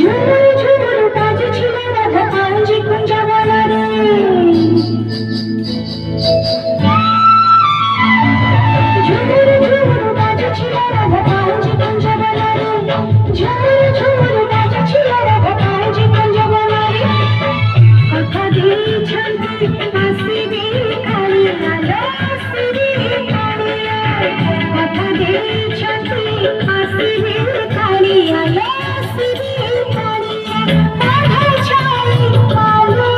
ঝুমুর ঝুমুর বাজছিল রাধা কাঞ্জি কুঞ্জবনারে। ঝুমুর ঝুমুর বাজছিল রাধা কাঞ্জি কুঞ্জবনারে। ঝুমুর ঝুমুর বাজছিল রাধা কাঞ্জি কুঞ্জবনারে। কথা দিয়েছেন আসিবে কালিয়া লো আসিবে কালিয়া। কথা দিয়েছেন আসিবে কালিয়া লো আসিবে কালিয়া। রাধা চাই কালো